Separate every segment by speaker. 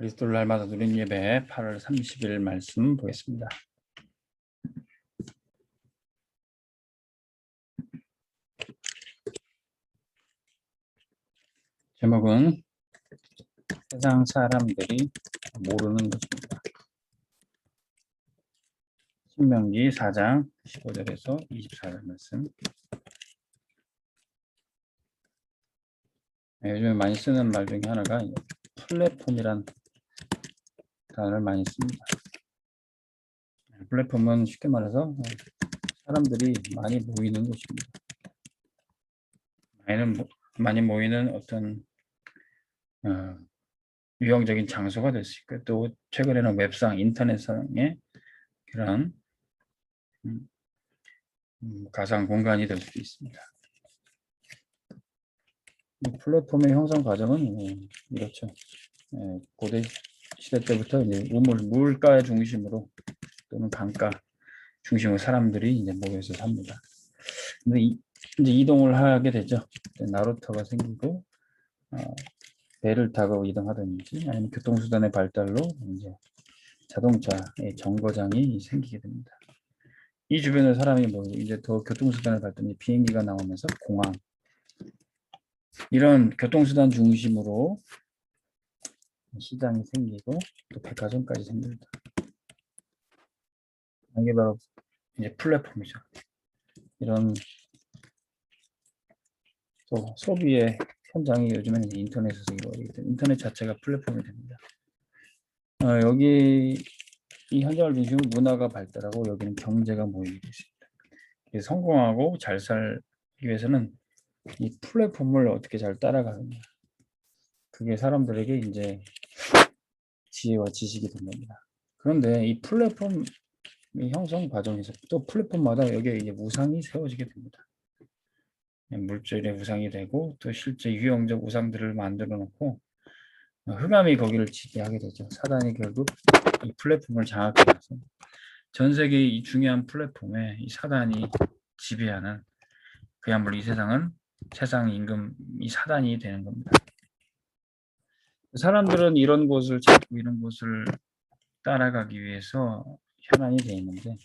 Speaker 1: 그리스도를 날마다 누린 예배 8월 30일 말씀 보겠습니다. 제목은 세상 사람들이 모르는 것입니다. 신명기 4장 15절에서 24절 말씀. 요즘에 많이 쓰는 말 중에 하나가 플랫폼이란 단어를 많이 씁니다. 플랫폼은 쉽게 말해서 사람들이 많이 모이는 곳입니다. 많이 모이는 어떤 유형적인 장소가 될 수 있고, 또 최근에는 웹상, 인터넷상의 그런 가상 공간이 될 수도 있습니다. 플랫폼의 형성 과정은 이렇죠. 고대 시대 때부터 이제 물가 중심으로 또는 강가 중심으로 사람들이 이제 모여서 삽니다. 근데 이제 이동을 하게 되죠. 나루터가 생기고 배를 타고 이동하든지 아니면 교통수단의 발달로 이제 자동차의 정거장이 생기게 됩니다. 이 주변에 사람이 모이고 이제 더 교통수단을 발달해 비행기가 나오면서 공항, 이런 교통수단 중심으로 시장이 생기고 또 백화점까지 생깁니다. 이게 바로 이제 플랫폼이죠. 이런 또 소비의 현장이 요즘에는 인터넷에서 이루어지기 때문에 인터넷 자체가 플랫폼이 됩니다. 여기 이 현장을 중심으로 문화가 발달하고 여기는 경제가 모이게 됐습니다. 성공하고 잘 살기 위해서는 이 플랫폼을 어떻게 잘 따라가느냐, 그게 사람들에게 이제 지혜와 지식이 된 겁니다. 그런데 이 플랫폼 형성 과정에서 또 플랫폼마다 여기에 이제 우상이 세워지게 됩니다. 물질의 우상이 되고 또 실제 유형적 우상들을 만들어 놓고 흑암이 거기를 지배하게 되죠. 사단이 결국 이 플랫폼을 장악해서 전 세계 이 중요한 플랫폼에 이 사단이 지배하는, 그야말로 이 세상은 세상 임금 이 사단이 되는 겁니다. 사람들은 이런 곳을 찾고 이런 곳을 따라가기 위해서 현안이 되어 있는데,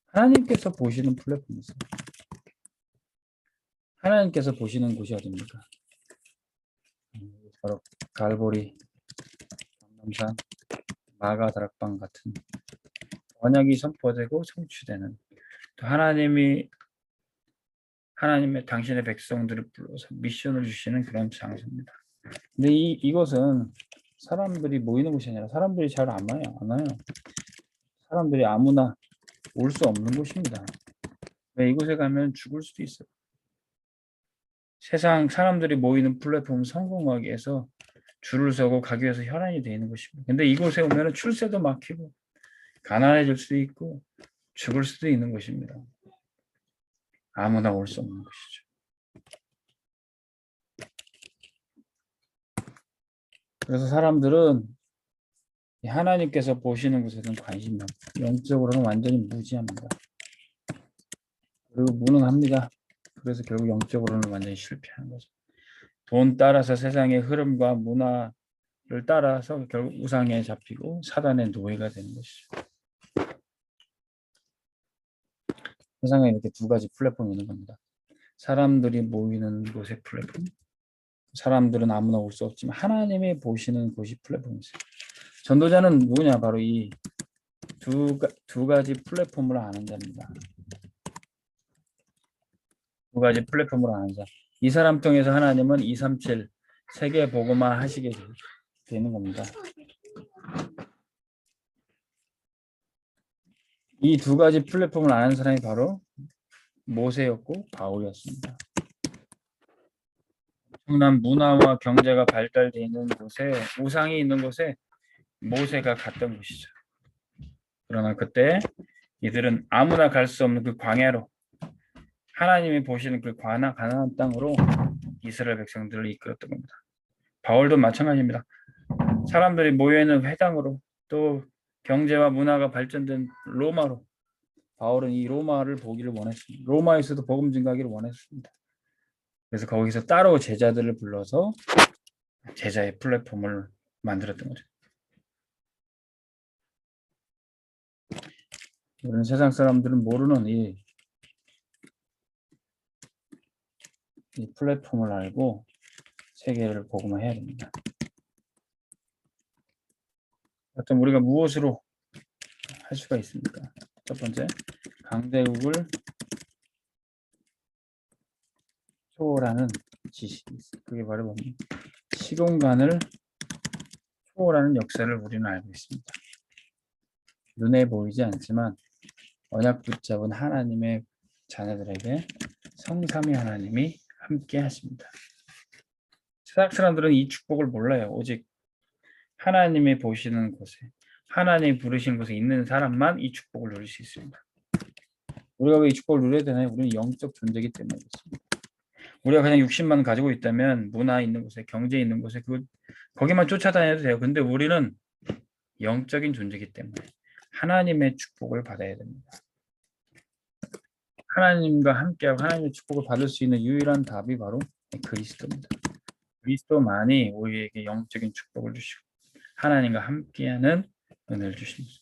Speaker 1: 하나님께서 보시는 플랫폼이 있어요. 하나님께서 보시는 곳이 어디입니까? 바로 갈보리, 감람산, 마가다락방 같은 언약이 선포되고 성취되는, 또 하나님의 당신의 백성들을 불러서 미션을 주시는 그런 장소입니다. 근데 이곳은 사람들이 모이는 곳이 아니라 사람들이 잘 안 와요. 사람들이 아무나 올 수 없는 곳입니다. 왜? 이곳에 가면 죽을 수도 있어요. 세상 사람들이 모이는 플랫폼 성공하기 위해서 줄을 서고 가기 위해서 혈안이 되어 있는 곳입니다. 근데 이곳에 오면 출세도 막히고 가난해질 수도 있고 죽을 수도 있는 곳입니다. 아무나 올 수 없는 곳이죠. 그래서 사람들은 하나님께서 보시는 곳에는 관심이 없고 영적으로는 완전히 무지합니다. 그리고 무능합니다. 그래서 결국 영적으로는 완전히 실패하는 거죠. 돈 따라서 세상의 흐름과 문화를 따라서 결국 우상에 잡히고 사단의 노예가 되는 것이죠. 세상에 이렇게 두 가지 플랫폼이 있는 겁니다. 사람들이 모이는 곳의 플랫폼, 사람들은 아무나 올 수 없지만 하나님이 보시는 곳이 플랫폼이죠. 전도자는 누구냐? 바로 이 두 가지 플랫폼을 아는 자입니다. 두 가지 플랫폼을 아는 자. 이 사람 통해서 하나님은 237 세계 복음화 하시게 되는 겁니다. 이 두 가지 플랫폼을 아는 사람이 바로 모세였고 바울이었습니다. 엄청난 문화와 경제가 발달되어 있는 곳에, 우상이 있는 곳에 모세가 갔던 곳이죠. 그러나 그때 이들은 아무나 갈 수 없는 그 광야로, 하나님이 보시는 그 가나안 땅으로 이스라엘 백성들을 이끌었던 겁니다. 바울도 마찬가지입니다. 사람들이 모여있는 회당으로, 또 경제와 문화가 발전된 로마로, 바울은 이 로마를 보기를 원했습니다. 로마에서도 복음 증가하기를 원했습니다. 그래서 거기서 따로 제자들을 불러서 제자의 플랫폼을 만들었던 거죠. 이런 세상 사람들은 모르는 이 플랫폼을 알고 세계를 보고만 해야 됩니다. 어떤 우리가 무엇으로 할 수가 있습니까? 첫 번째, 강대국을 초월하는 지식이 있어요. 그게 바로 뭡니까? 시공간을 초월하는 역사를 우리는 알고 있습니다. 눈에 보이지 않지만 언약 붙잡은 하나님의 자녀들에게 성삼위 하나님이 함께 하십니다. 세상 사람들은 이 축복을 몰라요. 오직 하나님이 보시는 곳에, 하나님이 부르시는 곳에 있는 사람만 이 축복을 누릴 수 있습니다. 우리가 왜 이 축복을 누려야 되나요? 우리는 영적 존재이기 때문에 그렇습니다. 우리가 그냥 육신만 가지고 있다면 문화 있는 곳에, 경제 있는 곳에 거기만 쫓아다녀도 돼요. 근데 우리는 영적인 존재이기 때문에 하나님의 축복을 받아야 됩니다. 하나님과 함께하고 하나님의 축복을 받을 수 있는 유일한 답이 바로 그리스도입니다. 그리스도만이 우리에게 영적인 축복을 주시고 하나님과 함께하는 은혜를 주십니다.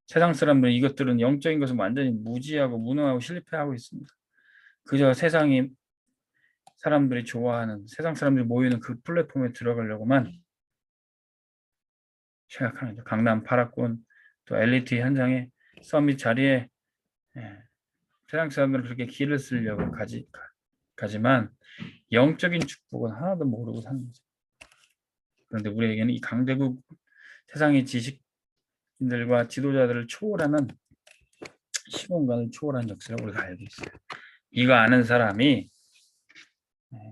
Speaker 1: 세상 사람들은 이것들은 영적인 것을 완전히 무지하고 무능하고 실패하고 있습니다. 그저 세상이 사람들이 좋아하는, 세상 사람들이 모이는 그 플랫폼에 들어가려고만 생각하는 거죠. 강남 파라곤 또 엘리트 현장에 서밋 자리에 세상 사람들은 그렇게 길을 쓰려고 가지만 영적인 축복은 하나도 모르고 사는 거죠. 그런데 우리에게는 이 강대국 세상의 지식인들과 지도자들을 초월하는 시공간을 초월한 역사를 우리가 알고 있어요. 이거 아는 사람이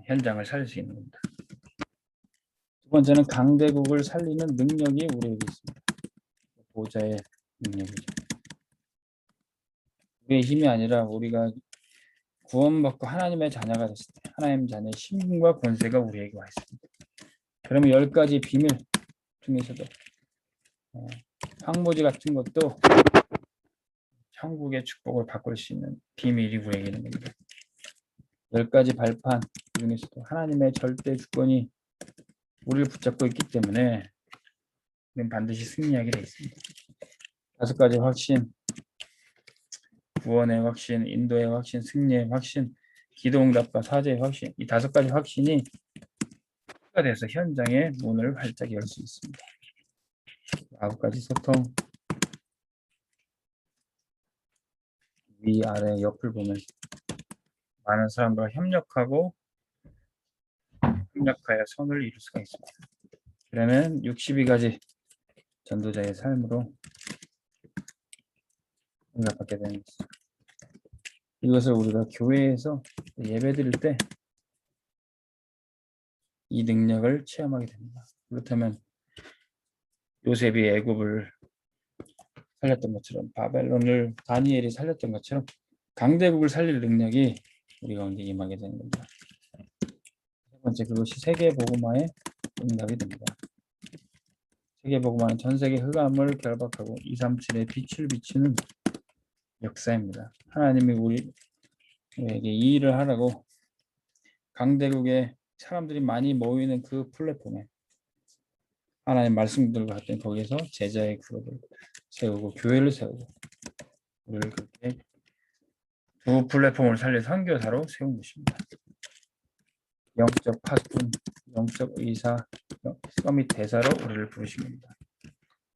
Speaker 1: 현장을 살릴 수 있는 겁니다. 두 번째는 강대국을 살리는 능력이 우리에게 있습니다. 보좌의 능력이죠. 우리의 힘이 아니라 우리가 구원받고 하나님의 자녀가 됐을 때 하나님 자녀의 힘과 권세가 우리에게 와 있습니다. 그러면 10가지 비밀 중에서도 황무지 같은 것도 천국의 축복을 바꿀 수 있는 비밀이 우리에게 있는 겁니다. 10가지 발판 중에서도 하나님의 절대 주권이 우리를 붙잡고 있기 때문에 우리는 반드시 승리하게 되어 있습니다. 5가지 확신, 구원의 확신, 인도의 확신, 승리의 확신, 기도응답과 사죄의 확신, 이 5가지 확신이 가 돼서 현장의 문을 활짝 열 수 있습니다. 9가지 소통, 위아래 옆을 보면 많은 사람들과 협력하여 선을 이룰 수가 있습니다. 그러면 62가지 전도자의 삶으로 응답받게 되는 것입니다. 이것을 우리가 교회에서 예배드릴 때 이 능력을 체험하게 됩니다. 그렇다면 요셉이 애굽을 살렸던 것처럼, 바벨론을 다니엘이 살렸던 것처럼 강대국을 살릴 능력이 우리 가운데 임하게 되는 겁니다. 세 번째, 그것이 세계복음화의 응답이 됩니다. 세계복음화는 전 세계 흑암을 결박하고 237의 빛을 비추는 역사입니다. 하나님이 우리에게 이 일을 하라고 강대국에 사람들이 많이 모이는 그 플랫폼에 하나님 말씀들과 같은 거기에서 제자의 그룹을 세우고 교회를 세우고 우리를 그렇게 두 플랫폼을 살린 선교사로 세운 것입니다. 영적 파수꾼, 영적 의사, 서밋 대사로 우리를 부르신 겁니다.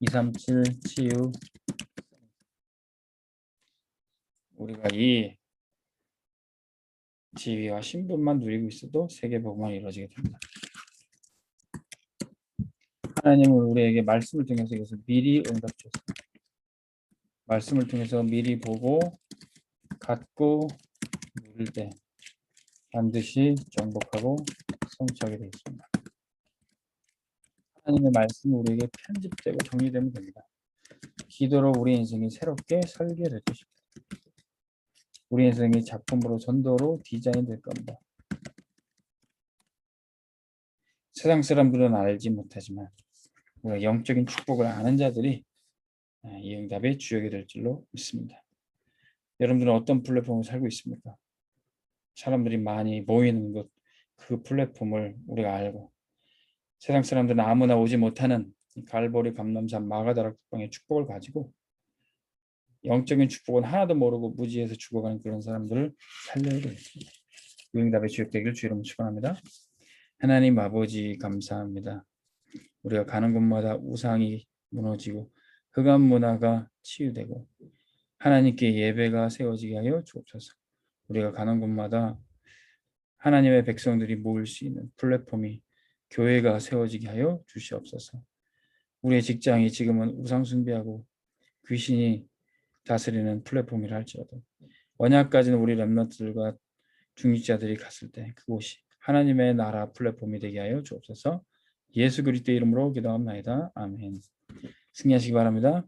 Speaker 1: 237 치유, 우리가 이 지위와 신분만 누리고 있어도 세계복음만 이루어지게 됩니다. 하나님은 우리에게 말씀을 통해서 이것을 미리 응답 주셨습니다. 말씀을 통해서 미리 보고 갖고 누릴 때 반드시 정복하고 성취하게 되어 있습니다. 하나님의 말씀이 우리에게 편집되고 정리되면 됩니다. 기도로 우리 인생이 새롭게 설계될 것입니다. 우리 인생이 작품으로 전도로 디자인될 겁니다. 세상 사람들은 알지 못하지만 우리가 영적인 축복을 아는 자들이 이 응답의 주역이 될 줄로 믿습니다. 여러분들은 어떤 플랫폼을 살고 있습니까? 사람들이 많이 모이는 것, 그 플랫폼을 우리가 알고 세상 사람들은 아무나 오지 못하는 이 갈보리 감람산 마가다락 방의 축복을 가지고 영적인 축복은 하나도 모르고 무지해서 죽어가는 그런 사람들을 살려야 되겠습니다. 그 응답의 주역 되기를 주 이름으로 축원합니다. 하나님 아버지 감사합니다. 우리가 가는 곳마다 우상이 무너지고 흑암 문화가 치유되고 하나님께 예배가 세워지게 하여 주옵소서. 우리가 가는 곳마다 하나님의 백성들이 모일 수 있는 플랫폼이 교회가 세워지게 하여 주시옵소서. 우리의 직장이 지금은 우상 숭배하고 귀신이 다스리는 플랫폼이라 할지라도 언약까지는 우리 렘넌트들과 중직자들이 갔을 때 그곳이 하나님의 나라 플랫폼이 되게 하여 주옵소서. 예수 그리스도 이름으로 기도합나이다. 아멘. 승리하시기 바랍니다.